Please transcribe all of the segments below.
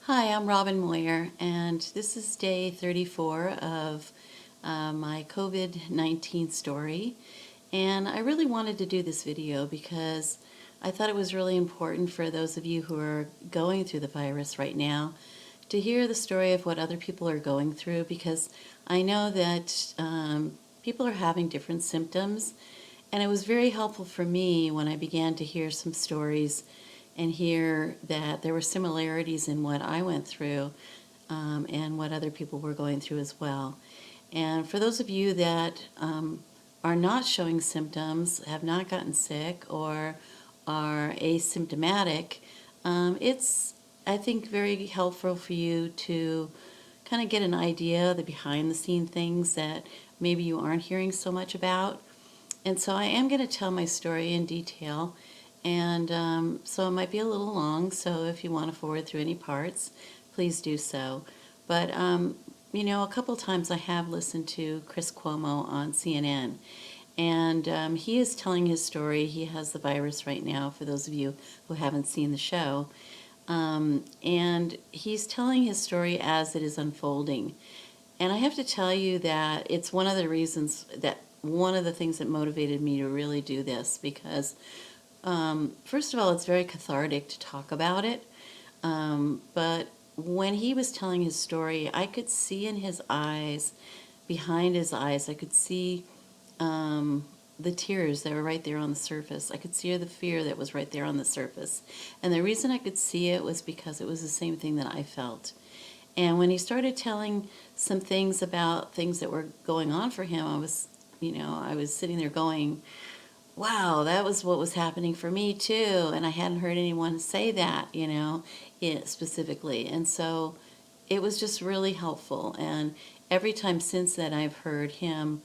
Hi, I'm Robin Moyer, and this is day 34 of my COVID-19 story. And I really wanted to do this video because I thought it was really important for those of you who are going through the virus right now to hear the story of what other people are going through, because I know that people are having different symptoms, and it was very helpful for me when I began to hear some stories and hear that there were similarities in what I went through and what other people were going through as well. And for those of you that are not showing symptoms, have not gotten sick, or are asymptomatic, it's, I think, very helpful for you to kind of get an idea of the behind the scene things that maybe you aren't hearing so much about. And so I am going to tell my story in detail, and so it might be a little long, so if you want to forward through any parts, please do so. But, a couple times I have listened to Chris Cuomo on CNN, and he is telling his story. He has the virus right now, for those of you who haven't seen the show. And he's telling his story as it is unfolding. And I have to tell you that it's one of the reasons that one of the things that motivated me to really do this, because first of all, it's very cathartic to talk about it. But when he was telling his story, I could see in his eyes, behind his eyes, I could see the tears that were right there on the surface. I could see the fear that was right there on the surface. And the reason I could see it was because it was the same thing that I felt. And when he started telling some things about things that were going on for him, I was sitting there going, wow, that was what was happening for me too. And I hadn't heard anyone say that, specifically. And so it was just really helpful. And every time since then, I've heard him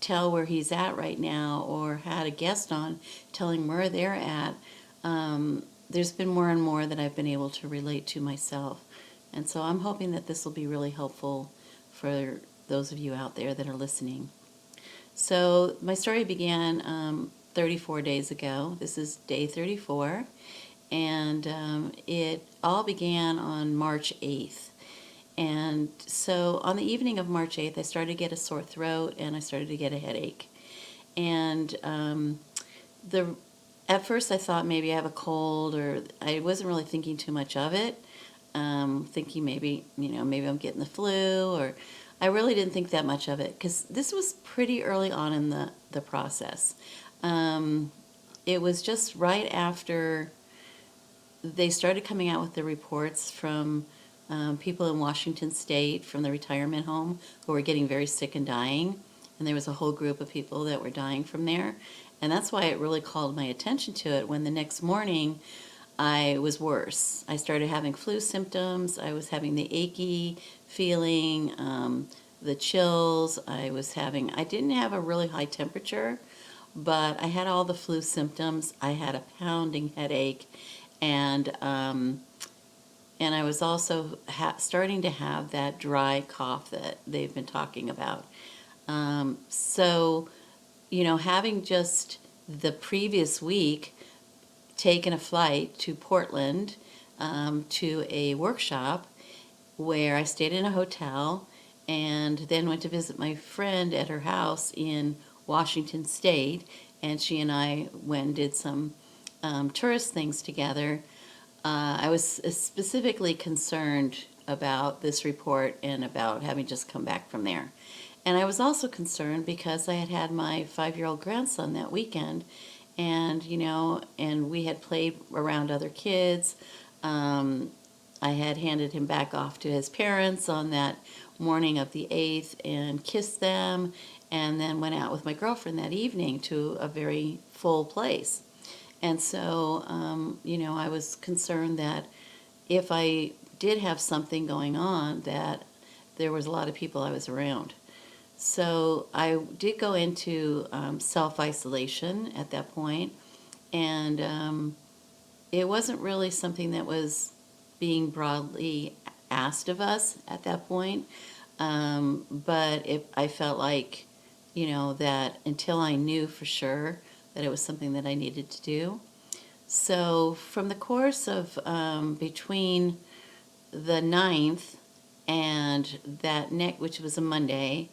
tell where he's at right now, or had a guest on telling where they're at. There's been more and more that I've been able to relate to myself. And so I'm hoping that this will be really helpful for those of you out there that are listening. So my story began 34 days ago. This is day 34, and it all began on March 8th. And so on the evening of March 8th, I started to get a sore throat and I started to get a headache. And the at first I thought maybe I have a cold, or I wasn't really thinking too much of it. Thinking maybe I'm getting the flu, or I really didn't think that much of it, because this was pretty early on in the process. It was just right after they started coming out with the reports from people in Washington State from the retirement home who were getting very sick and dying. And there was a whole group of people that were dying from there. And that's why it really called my attention to it, when the next morning I was worse. I started having flu symptoms. I was having the achy feeling, the chills. I didn't have a really high temperature, but I had all the flu symptoms. I had a pounding headache, and I was also starting to have that dry cough that they've been talking about. So, having just the previous week taken a flight to Portland to a workshop where I stayed in a hotel, and then went to visit my friend at her house in Washington State, and she and I went and did some tourist things together. I was specifically concerned about this report and about having just come back from there. And I was also concerned because I had my 5-year-old grandson that weekend, and we had played around other kids. I had handed him back off to his parents on that morning of the 8th and kissed them, and then went out with my girlfriend that evening to a very full place. And so, I was concerned that if I did have something going on, that there was a lot of people I was around. So I did go into self-isolation at that point, and it wasn't really something that was being broadly asked of us at that point. But I felt like, that until I knew for sure that it was something that I needed to do. So from the course of between the 9th, and which was a Monday,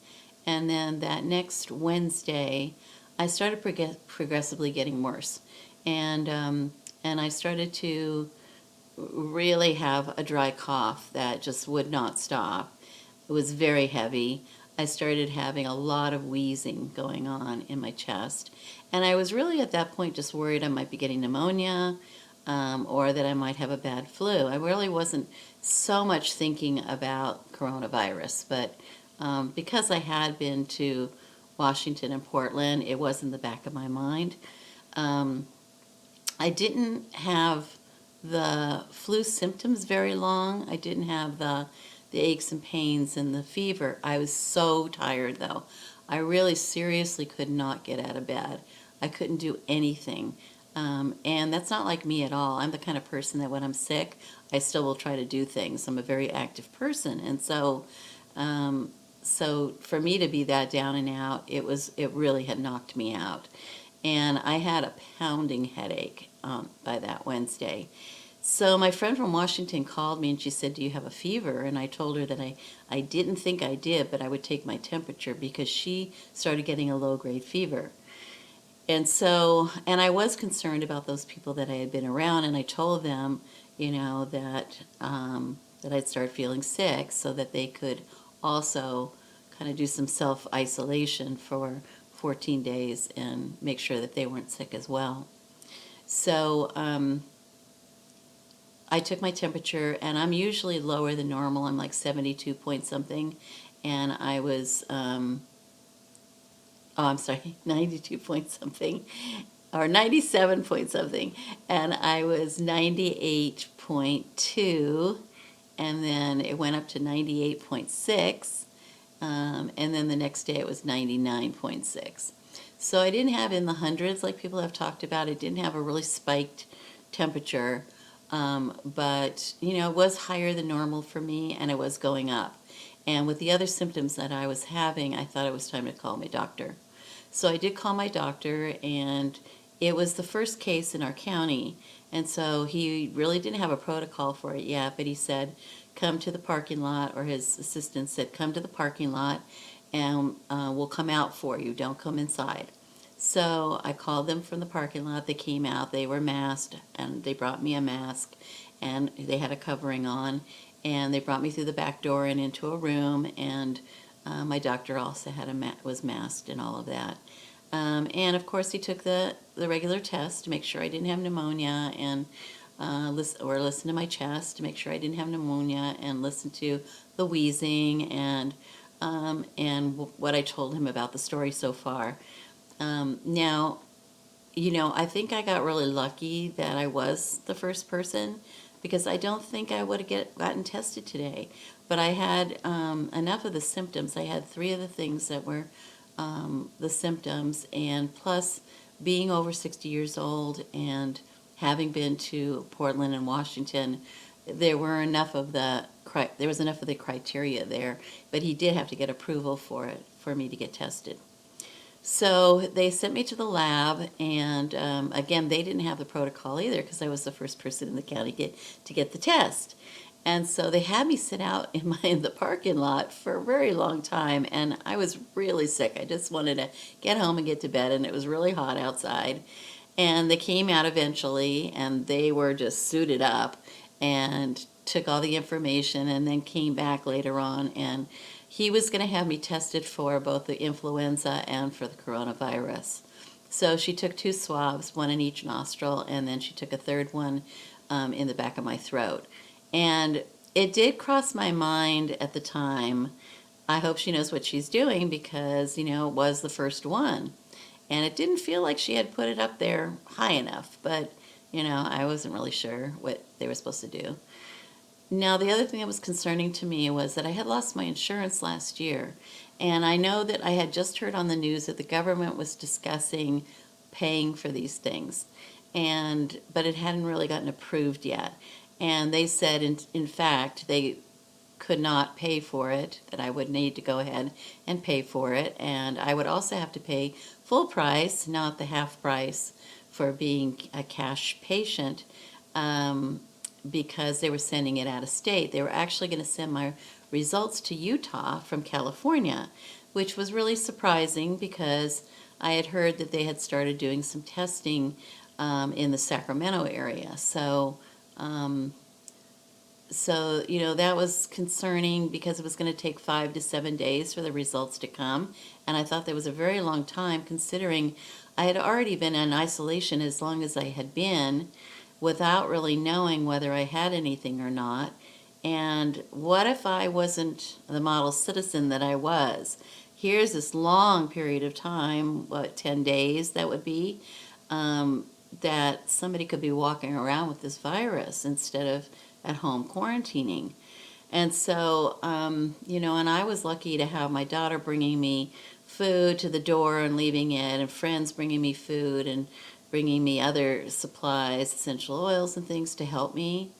and then that next Wednesday, I started progressively getting worse, and I started to really have a dry cough that just would not stop. It was very heavy. I started having a lot of wheezing going on in my chest. And I was really at that point just worried I might be getting pneumonia, or that I might have a bad flu. I really wasn't so much thinking about coronavirus, but because I had been to Washington and Portland, it was in the back of my mind. Um, I didn't have the flu symptoms very long. I didn't have the aches and pains and the fever. I was so tired though. I really seriously could not get out of bed. I couldn't do anything. And that's not like me at all. I'm the kind of person that when I'm sick, I still will try to do things. I'm a very active person. And so for me to be that down and out, it really had knocked me out. And I had a pounding headache by that Wednesday. So my friend from Washington called me and she said, "Do you have a fever?" And I told her that I didn't think I did, but I would take my temperature because she started getting a low-grade fever. And I was concerned about those people that I had been around, and I told them, that I'd start feeling sick so that they could also kind of do some self-isolation for 14 days and make sure that they weren't sick as well. So I took my temperature, and I'm usually lower than normal. I'm like 72 point something, and I was, I'm sorry, 92 point something, or 97 point something, and I was 98.2, and then it went up to 98.6, and then the next day it was 99.6. So I didn't have in the hundreds like people have talked about. It didn't have a really spiked temperature, but it was higher than normal for me, and it was going up. And with the other symptoms that I was having, I thought it was time to call my doctor. So I did call my doctor, and it was the first case in our county, and so he really didn't have a protocol for it yet, but he said, "Come to the parking lot," or his assistant said, "Come to the parking lot, and we'll come out for you. Don't come inside." So I called them from the parking lot. They came out. They were masked, and they brought me a mask, and they had a covering on, and they brought me through the back door and into a room, and my doctor also was masked and all of that. And of course, he took the regular test to make sure I didn't have pneumonia, and listen to my chest to make sure I didn't have pneumonia, and listen to the wheezing and what I told him about the story so far. Now, I think I got really lucky that I was the first person, because I don't think I would have gotten tested today. But I had enough of the symptoms. I had 3 of the things that were the symptoms, and plus being over 60 years old and having been to Portland and Washington, there was enough of the criteria there, but he did have to get approval for me to get tested. So they sent me to the lab, and again, they didn't have the protocol either because I was the first person in the county to get the test. And so they had me sit out in the parking lot for a very long time, and I was really sick. I just wanted to get home and get to bed, and it was really hot outside. And they came out eventually, and they were just suited up and took all the information, and then came back later on, and he was going to have me tested for both the influenza and for the coronavirus. So she took 2 swabs, 1 in each nostril, and then she took a third one in the back of my throat. And it did cross my mind at the time, I hope she knows what she's doing, because, it was the first one. And it didn't feel like she had put it up there high enough, but, I wasn't really sure what they were supposed to do. Now, the other thing that was concerning to me was that I had lost my insurance last year. And I know that I had just heard on the news that the government was discussing paying for these things, but it hadn't really gotten approved yet. And they said, in fact, they could not pay for it, that I would need to go ahead and pay for it. And I would also have to pay full price, not the half price, for being a cash patient. because they were sending it out of state. They were actually going to send my results to Utah from California, which was really surprising because I had heard that they had started doing some testing in the Sacramento area. Um, that was concerning because it was going to take 5 to 7 days for the results to come. And I thought that was a very long time considering I had already been in isolation as long as I had been without really knowing whether I had anything or not. And what if I wasn't the model citizen that I was? Here's this long period of time, 10 days that would be, um, that somebody could be walking around with this virus instead of at home quarantining. And so, and I was lucky to have my daughter bringing me food to the door and leaving it, and friends bringing me food and bringing me other supplies, essential oils and things to help me.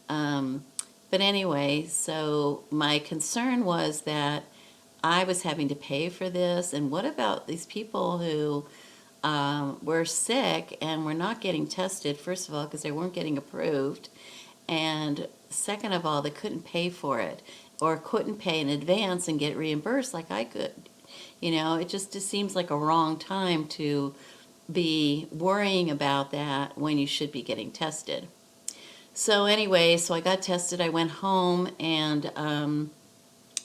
Um, but anyway, so my concern was that I was having to pay for this, and what about these people who were sick and were not getting tested, first of all, because they weren't getting approved, and second of all, they couldn't pay for it or couldn't pay in advance and get reimbursed like I could. It just seems like a wrong time to be worrying about that when you should be getting tested. So anyway, so I got tested. I went home, and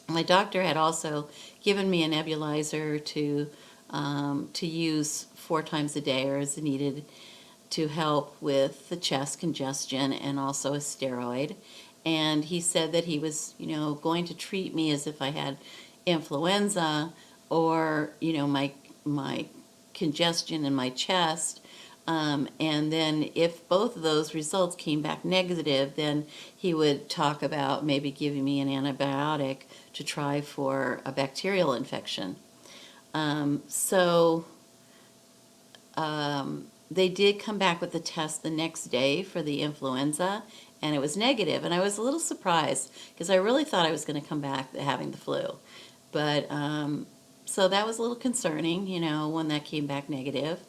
my doctor had also given me a nebulizer to use 4 times a day or as needed to help with the chest congestion, and also a steroid. And he said that he was, going to treat me as if I had influenza or, my congestion in my chest. And then if both of those results came back negative, then he would talk about maybe giving me an antibiotic to try for a bacterial infection. So they did come back with the test the next day for the influenza, and it was negative. And I was a little surprised because I really thought I was going to come back having the flu. But so that was a little concerning, when that came back negative.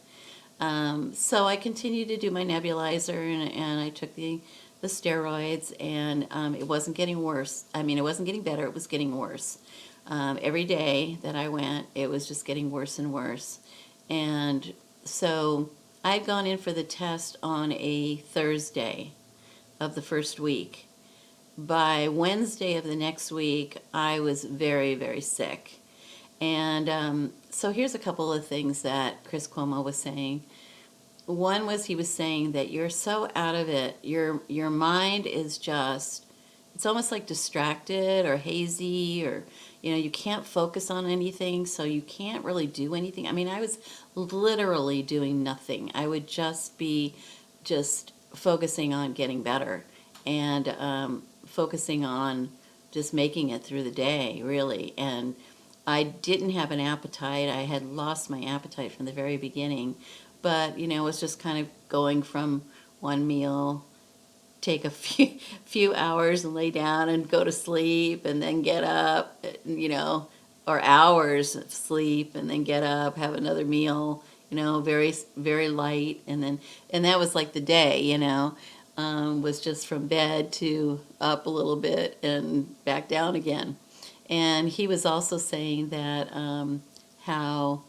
So I continued to do my nebulizer, and I took the steroids, and it wasn't getting worse. I mean, it wasn't getting better, it was getting worse. Every day that I went, it was just getting worse and worse. And so I'd gone in for the test on a Thursday of the first week. By Wednesday of the next week, I was very, very sick. And so here's a couple of things that Chris Cuomo was saying. One was, he was saying that you're so out of it. Your mind is just, it's almost like distracted or hazy, or you can't focus on anything, so you can't really do anything. I mean, I was literally doing nothing. I would just be focusing on getting better, and focusing on just making it through the day, really. And I didn't have an appetite. I had lost my appetite from the very beginning, but it was just kind of going from one meal, take a few hours and lay down and go to sleep, and then get up, or hours of sleep and then get up, have another meal, very, very light, and that was like the day, was just from bed to up a little bit and back down again. And he was also saying that how,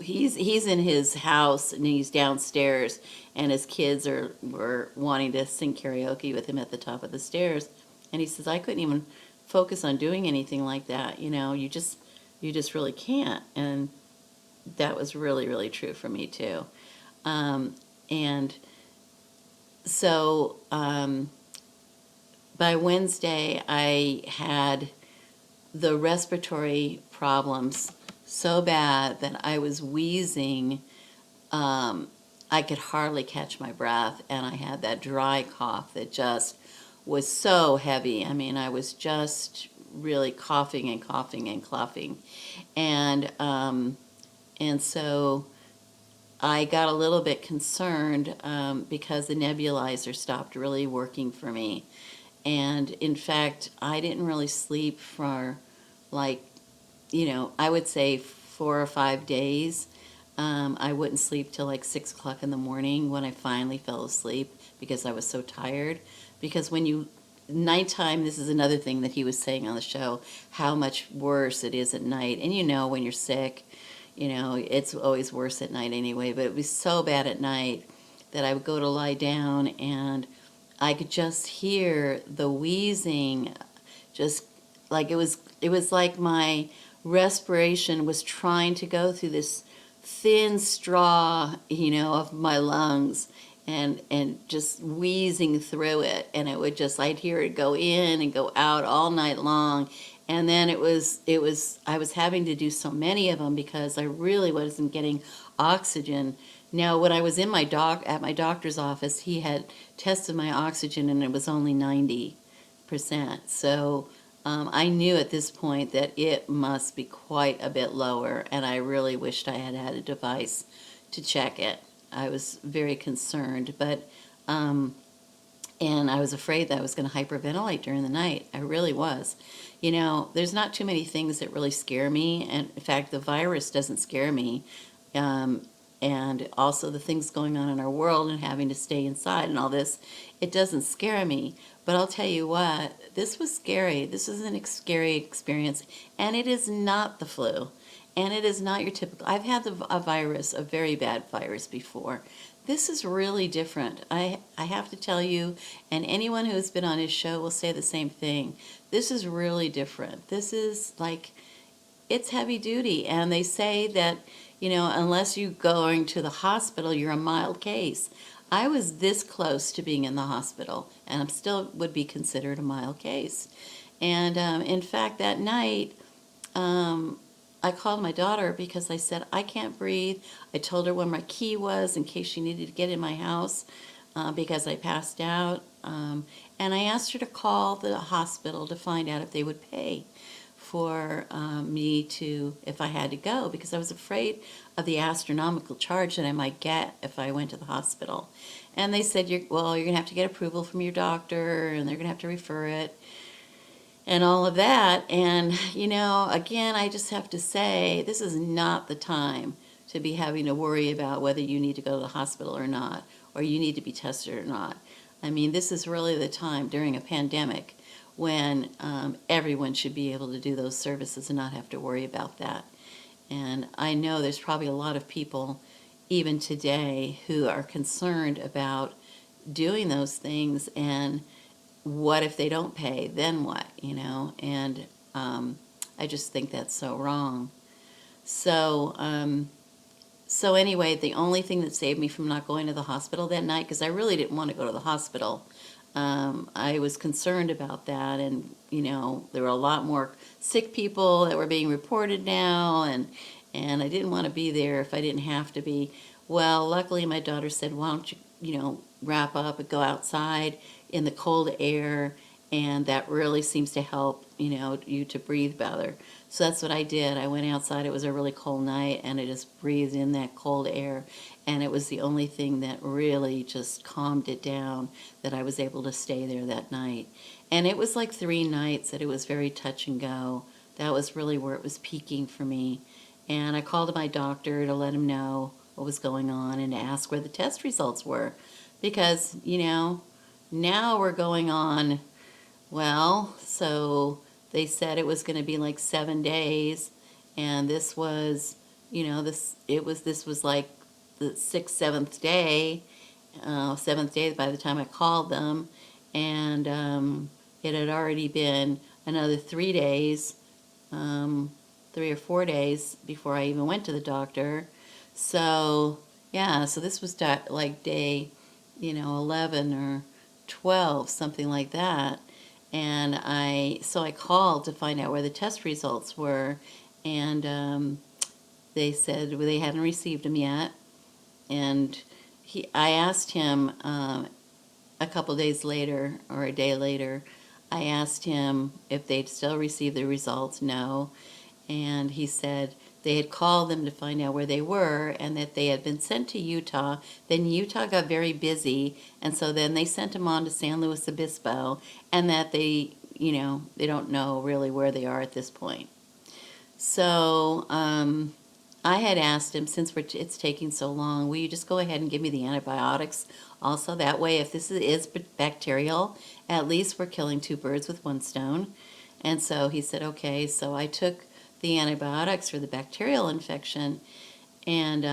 he's in his house and he's downstairs, and his kids were wanting to sing karaoke with him at the top of the stairs, and he says, I couldn't even focus on doing anything like that. You just really can't. And that was really, really true for me too. And so by Wednesday, I had the respiratory problems so bad that I was wheezing. I could hardly catch my breath, and I had that dry cough that just was so heavy. I mean, I was just really coughing and coughing and coughing. And so I got a little bit concerned because the nebulizer stopped really working for me. And in fact, I didn't really sleep for, like, I would say 4 or 5 days. I wouldn't sleep till like 6 o'clock in the morning when I finally fell asleep because I was so tired. Because when you, nighttime, this is another thing that he was saying on the show, how much worse it is at night. And you know, when you're sick, you know, it's always worse at night anyway, but it was so bad at night that I would go to lie down and I could just hear the wheezing, just like it was like my respiration was trying to go through this thin straw, you know, of my lungs, and just wheezing through it, and it would just, I'd hear it go in and go out all night long. And then it was I was having to do so many of them because I really wasn't getting oxygen. Now, when I was in my at my doctor's office, he had tested my oxygen and it was only 90%. So I knew at this point that it must be quite a bit lower, and I really wished I had had a device to check it. I was very concerned, but and I was afraid that I was going to hyperventilate during the night. I really was. You know, there's not too many things that really scare me, and in fact, the virus doesn't scare me. Um, and also the things going on in our world and having to stay inside and all this, it doesn't scare me. But I'll tell you what, this was scary. This is a scary experience, and it is not the flu. And it is not your typical. I've had a virus, a very bad virus before. This is really different. I have to tell you, and anyone who has been on his show will say the same thing. This is really different. This is like, it's heavy duty. And they say that, you know, unless you're going to the hospital, you're a mild case. I was this close to being in the hospital, and I'm still would be considered a mild case. And in fact, that night, I called my daughter because I said, I can't breathe. I told her where my key was in case she needed to get in my house because I passed out. And I asked her to call the hospital to find out if they would pay for me to, if I had to go, because I was afraid of the astronomical charge that I might get if I went to the hospital. And they said, well, you're going to have to get approval from your doctor, and they're going to have to refer it and all of that. And, you know, again, I just have to say, this is not the time to be having to worry about whether you need to go to the hospital or not, or you need to be tested or not. I mean, this is really the time during a pandemic when everyone should be able to do those services and not have to worry about that. And I know there's probably a lot of people, even today, who are concerned about doing those things, and what if they don't pay? Then what, you know? And I just think that's so wrong. So, so anyway, the only thing that saved me from not going to the hospital that night, because I really didn't want to go to the hospital, I was concerned about that, and you know, there were a lot more sick people that were being reported now, and I didn't want to be there if I didn't have to be. Well, luckily my daughter said, why don't you, you know, wrap up and go outside in the cold air, and that really seems to help, you know, you to breathe better. So that's what I did. I went outside. It was a really cold night, and I just breathed in that cold air, and it was the only thing that really just calmed it down, that I was able to stay there that night. And it was like 3 nights that it was very touch and go. That was really where it was peaking for me. And I called my doctor to let him know what was going on and to ask where the test results were. Because, you know, now we're going on, well, so they said it was going to be like 7 days, and this was, you know, this was like the sixth, seventh day by the time I called them, and it had already been another 3 days, 3 or 4 days before I even went to the doctor. So yeah, so this was like day, you know, 11 or 12, something like that. And so I called to find out where the test results were, and they said they hadn't received them yet. And I asked him a couple days later, or a day later, I asked him if they'd still received the results. No. And he said they had called them to find out where they were, and that they had been sent to Utah. Then Utah got very busy, and so then they sent them on to San Luis Obispo, and that they, you know, they don't know really where they are at this point. So I had asked him, since it's taking so long, will you just go ahead and give me the antibiotics also? That way, if this is bacterial, at least we're killing two birds with one stone. And so he said, okay. So I took the antibiotics for the bacterial infection, and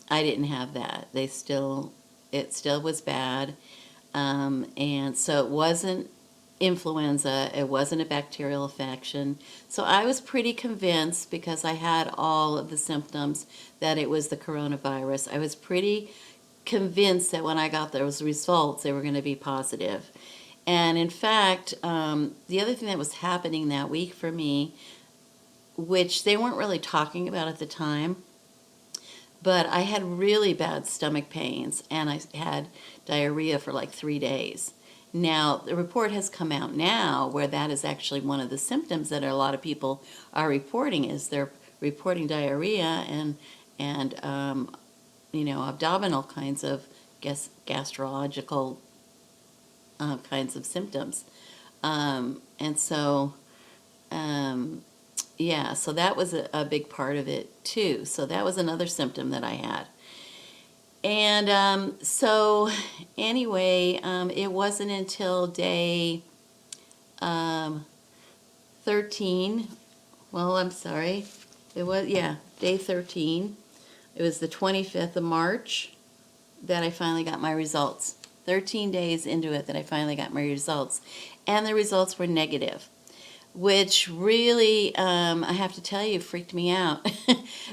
I didn't have that. It still was bad. And so it wasn't influenza, it wasn't a bacterial infection. So I was pretty convinced, because I had all of the symptoms, that it was the coronavirus. I was pretty convinced that when I got those results, they were going to be positive. And in fact, the other thing that was happening that week for me, which they weren't really talking about at the time, but I had really bad stomach pains, and I had diarrhea for like 3 days. Now, the report has come out now where that is actually one of the symptoms that a lot of people are reporting, is they're reporting diarrhea and abdominal kinds of gastrological kinds of symptoms. And so, yeah, so that was a big part of it too. So that was another symptom that I had. And so anyway, it wasn't until day 13, well, I'm sorry, it was, yeah, day 13. It was the 25th of March that I finally got my results. 13 days into it that I finally got my results. And the results were negative, which really, I have to tell you, freaked me out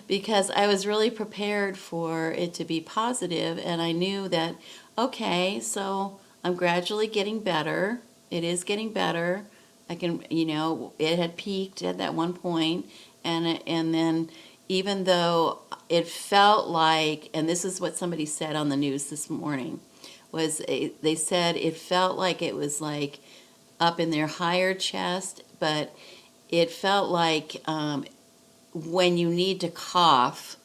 because I was really prepared for it to be positive, and I knew that, okay, so I'm gradually getting better. It is getting better. I can, it had peaked at that one point, and then even though it felt like, and this is what somebody said on the news this morning, was they said it felt like it was like up in their higher chest, but it felt like when you need to cough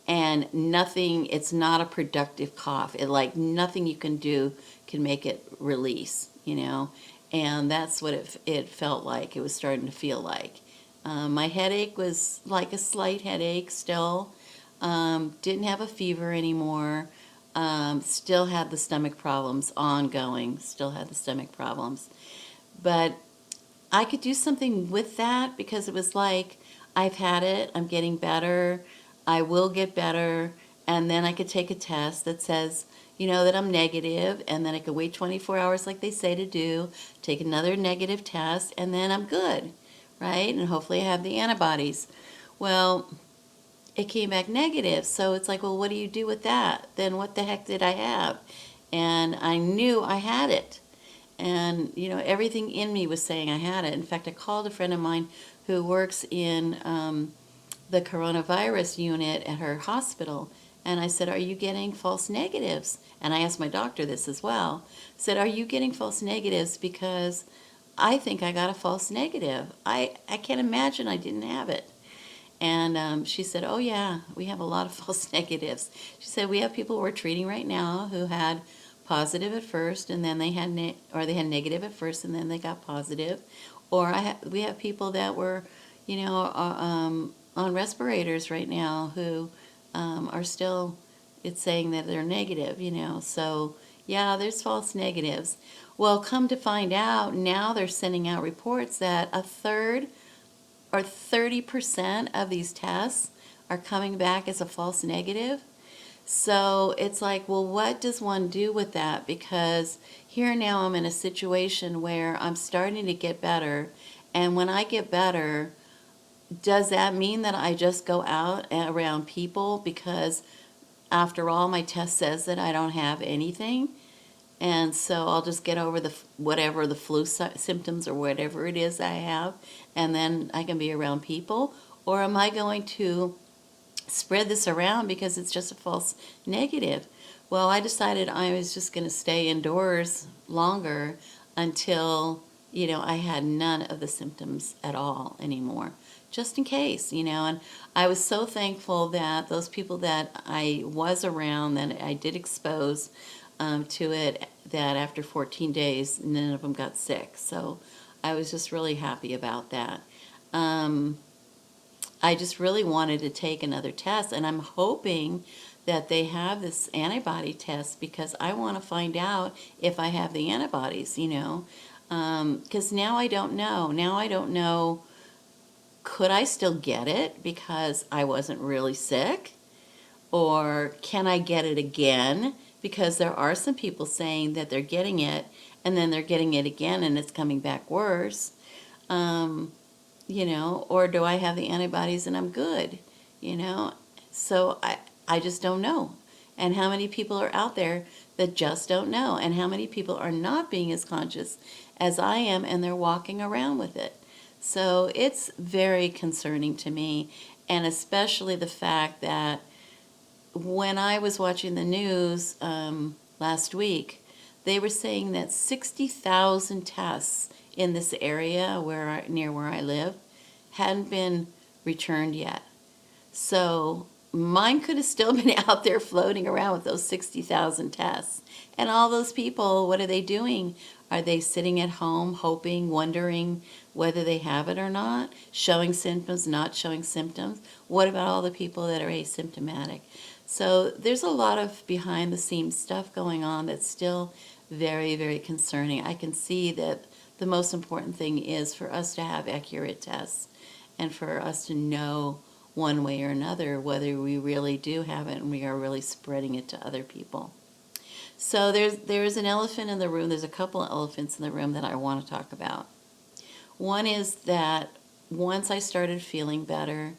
and nothing, it's not a productive cough. It, like, nothing you can do can make it release, and that's what it felt like. It was starting to feel like. My headache was like a slight headache still. Didn't have a fever anymore. Still had the stomach problems ongoing. Still had the stomach problems. But I could do something with that, because it was like, I've had it, I'm getting better, I will get better, and then I could take a test that says, that I'm negative, and then I could wait 24 hours like they say to do, take another negative test, and then I'm good, right? And hopefully I have the antibodies. Well, it came back negative, so it's like, well, what do you do with that? Then what the heck did I have? And I knew I had it. And, everything in me was saying I had it. In fact, I called a friend of mine who works in the coronavirus unit at her hospital. And I said, are you getting false negatives? And I asked my doctor this as well. I said, are you getting false negatives? Because I think I got a false negative. I can't imagine I didn't have it. And she said, oh, yeah, we have a lot of false negatives. She said, we have people we're treating right now who had positive at first, and then they had they had negative at first, and then they got positive. Or we have people that were, on respirators right now who are still, it's saying that they're negative, So, yeah, there's false negatives. Well, come to find out, now they're sending out reports that a third or 30% of these tests are coming back as a false negative. So it's like, well, what does one do with that? Because here now I'm in a situation where I'm starting to get better. And when I get better, does that mean that I just go out around people? Because after all, my test says that I don't have anything. And so I'll just get over whatever the flu symptoms or whatever it is I have, and then I can be around people. Or am I going to spread this around because it's just a false negative? Well, I decided I was just going to stay indoors longer until, I had none of the symptoms at all anymore, just in case, and I was so thankful that those people that I was around, that I did expose to it, that after 14 days, none of them got sick. So I was just really happy about that. I just really wanted to take another test, and I'm hoping that they have this antibody test because I want to find out if I have the antibodies, you know. Because now I don't know. Now I don't know, could I still get it because I wasn't really sick? Or can I get it again? Because there are some people saying that they're getting it and then they're getting it again and it's coming back worse. Um, you know, or do I have the antibodies and I'm good? You know, so I just don't know. And how many people are out there that just don't know? And how many people are not being as conscious as I am and they're walking around with it? So it's very concerning to me, and especially the fact that when I was watching the news last week, they were saying that 60,000 tests in this area near where I live hadn't been returned yet. So mine could have still been out there floating around with those 60,000 tests. And all those people, what are they doing? Are they sitting at home hoping, wondering whether they have it or not? Showing symptoms, not showing symptoms? What about all the people that are asymptomatic? So there's a lot of behind the scenes stuff going on that's still very, very concerning. I can see that the most important thing is for us to have accurate tests and for us to know one way or another whether we really do have it and we are really spreading it to other people. So there's an elephant in the room. There's a couple of elephants in the room that I want to talk about. One is that once I started feeling better,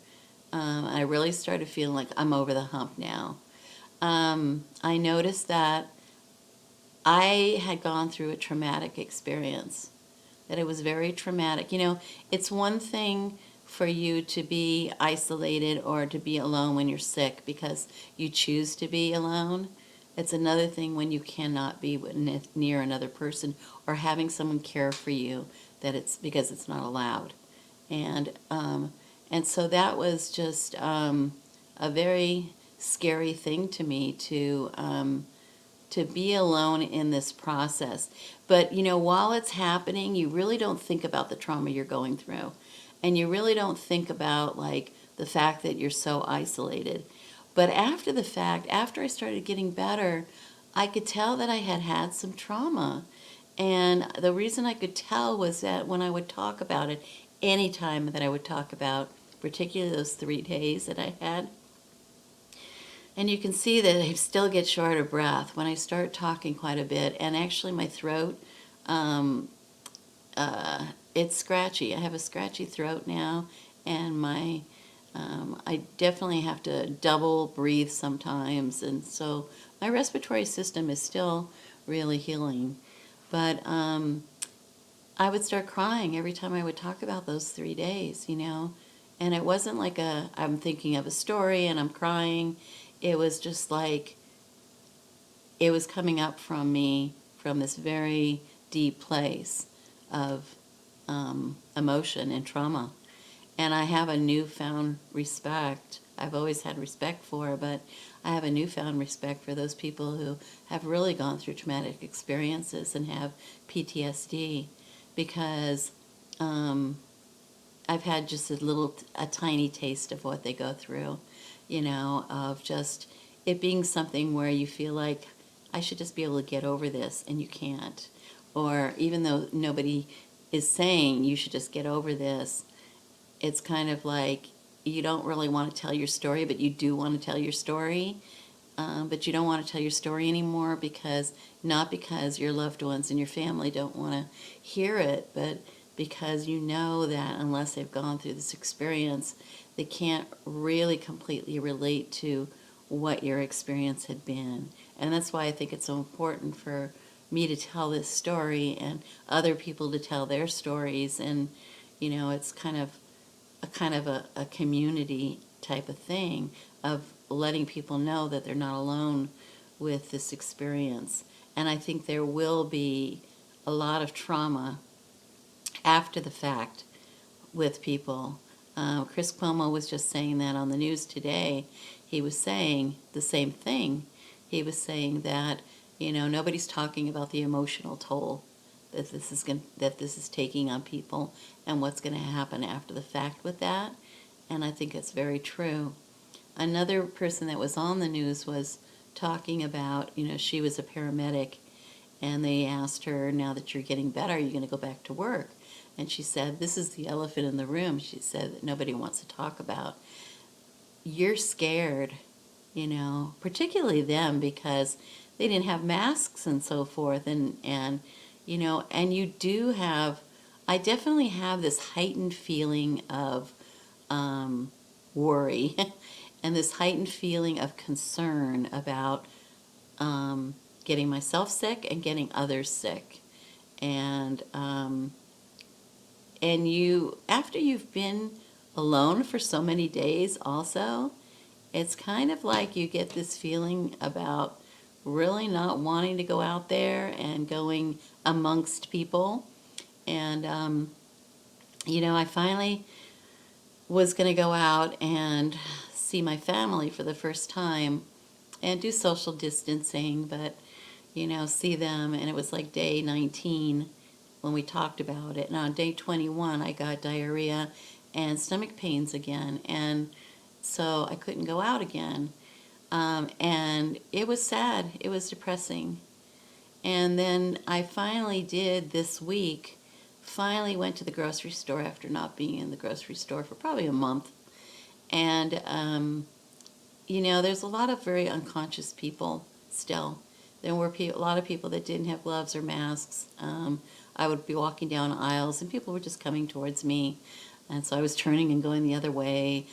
I really started feeling like I'm over the hump now. I noticed that I had gone through a traumatic experience, that it was very traumatic. You know, it's one thing for you to be isolated or to be alone when you're sick because you choose to be alone. It's another thing when you cannot be near another person or having someone care for you, that it's because it's not allowed. And and so that was just a very scary thing to me to be alone in this process. But, you know, while it's happening, you really don't think about the trauma you're going through. And you really don't think about, like, the fact that you're so isolated. But after the fact, after I started getting better, I could tell that I had had some trauma. And the reason I could tell was that when I would talk about it, any time that I would talk about, particularly those 3 days that I had, and you can see that I still get short of breath when I start talking quite a bit. And actually my throat, um, it's scratchy. I have a scratchy throat now, and I definitely have to double breathe sometimes. And so my respiratory system is still really healing. But I would start crying every time I would talk about those 3 days, you know. And it wasn't like I'm thinking of a story and I'm crying. It was just like it was coming up from me from this very deep place of emotion and trauma. And I have a newfound respect. I've always had respect for, but I have a newfound respect for those people who have really gone through traumatic experiences and have PTSD, because I've had just a tiny taste of what they go through, you know, of just it being something where you feel like I should just be able to get over this, and you can't. Or even though nobody is saying you should just get over this, it's kind of like you don't really want to tell your story, but you do want to tell your story. But you don't want to tell your story anymore because, not because your loved ones and your family don't want to hear it, but because you know that unless they've gone through this experience, they can't really completely relate to what your experience had been. And that's why I think it's so important for me to tell this story and other people to tell their stories. And, you know, it's kind of a community type of thing of letting people know that they're not alone with this experience. And I think there will be a lot of trauma after the fact with people. Chris Cuomo was just saying that on the news today. He was saying the same thing. He was saying that, you know, nobody's talking about the emotional toll that this is taking on people and what's going to happen after the fact with that. and I think it's very true. Another person that was on the news was talking about, she was a paramedic, and they asked her, now that you're getting better, are you going to go back to work? And she said, this is the elephant in the room, she said, that nobody wants to talk about. You're scared, particularly them, because they didn't have masks and so forth, and and you do have, I definitely have this heightened feeling of worry and this heightened feeling of concern about getting myself sick and getting others sick. And you, after you've been alone for so many days also, it's kind of like you get this feeling about really not wanting to go out there and going amongst people. And I finally was going to go out and see my family for the first time and do social distancing, but see them. And it was like day 19 when we talked about it. And on day 21, I got diarrhea and stomach pains again. And so I couldn't go out again. And it was sad. It was depressing. And then I finally did this week, finally went to the grocery store after not being in the grocery store for probably a month. And, there's a lot of very unconscious people still. There were a lot of people that didn't have gloves or masks. I would be walking down aisles and people were just coming towards me. And so I was turning and going the other way.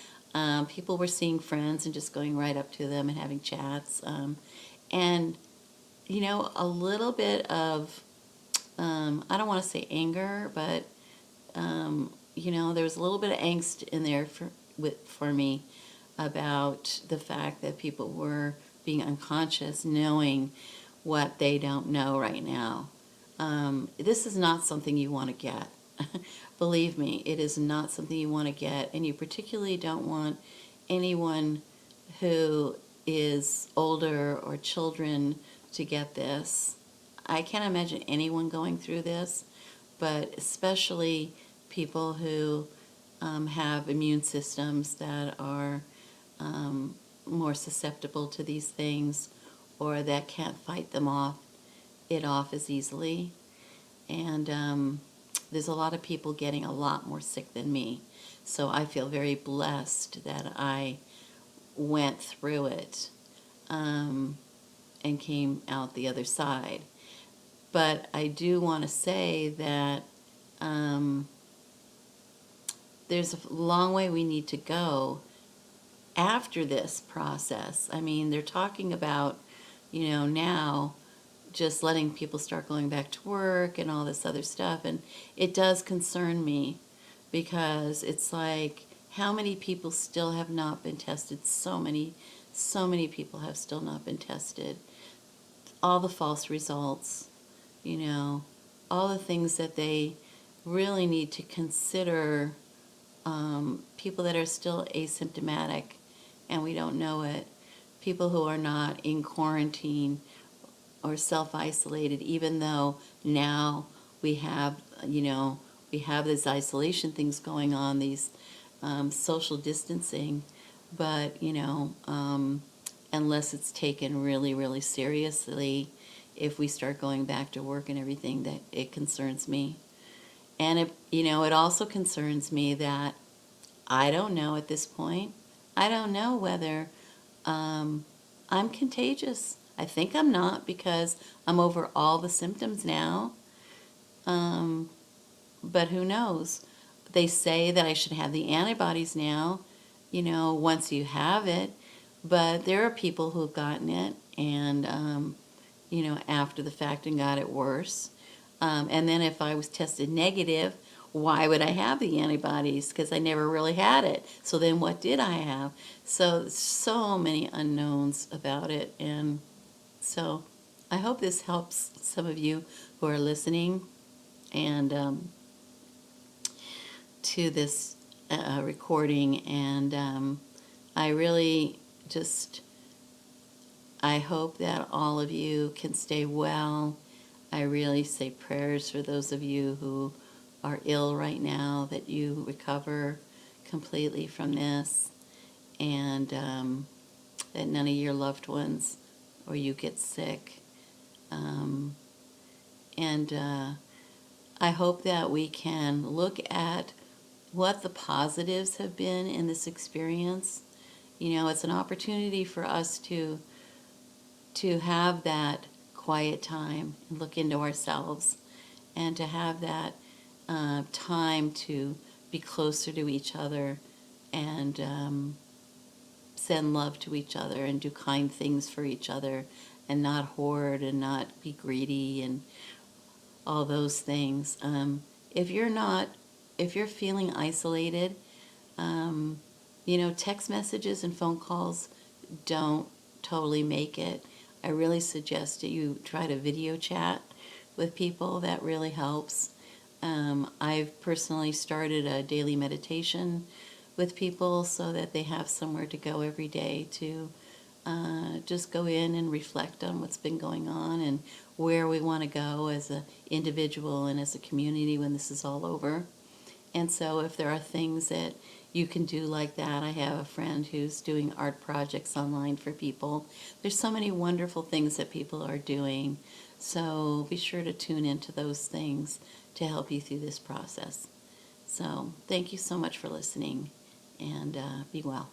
People were seeing friends and just going right up to them and having chats. And, a little bit of, I don't want to say anger, but, there was a little bit of angst in there for me about the fact that people were being unconscious, knowing what they don't know right now. This is not something you want to get. Believe me, it is not something you want to get, and you particularly don't want anyone who is older or children to get this. I can't imagine anyone going through this, but especially people who have immune systems that are more susceptible to these things, or that can't fight it off as easily. And there's a lot of people getting a lot more sick than me. So I feel very blessed that I went through it and came out the other side. But I do want to say that there's a long way we need to go after this process. I mean, they're talking about, now just letting people start going back to work and all this other stuff. And it does concern me because it's like, how many people still have not been tested? So many people have still not been tested. All the false results, all the things that they really need to consider. People that are still asymptomatic and we don't know it, people who are not in quarantine or self-isolated, even though now we have, we have these isolation things going on, these social distancing, but, unless it's taken really, really seriously, if we start going back to work and everything, that it concerns me. And it also concerns me that I don't know at this point. I don't know whether I'm contagious. I think I'm not because I'm over all the symptoms now. But who knows? They say that I should have the antibodies now, once you have it. But there are people who have gotten it and, after the fact and got it worse. And then if I was tested negative, why would I have the antibodies? Because I never really had it. So then what did I have? So many unknowns about it. And so I hope this helps some of you who are listening and to this recording. And I really I hope that all of you can stay well. I really say prayers for those of you who are ill right now, that you recover completely from this, and that none of your loved ones or you get sick. Um, and I hope that we can look at what the positives have been in this experience. You know, it's an opportunity for us to have that quiet time and look into ourselves, and to have that time to be closer to each other, and send love to each other and do kind things for each other, and not hoard and not be greedy and all those things. If you're not, if you're feeling isolated, um, you know, text messages and phone calls don't totally make it. I really suggest that you try to video chat with people. That really helps. I've personally started a daily meditation with people so that they have somewhere to go every day to just go in and reflect on what's been going on and where we want to go as an individual and as a community when this is all over. And so if there are things that you can do like that, I have a friend who's doing art projects online for people. There's so many wonderful things that people are doing. So be sure to tune into those things to help you through this process. So thank you so much for listening, and be well.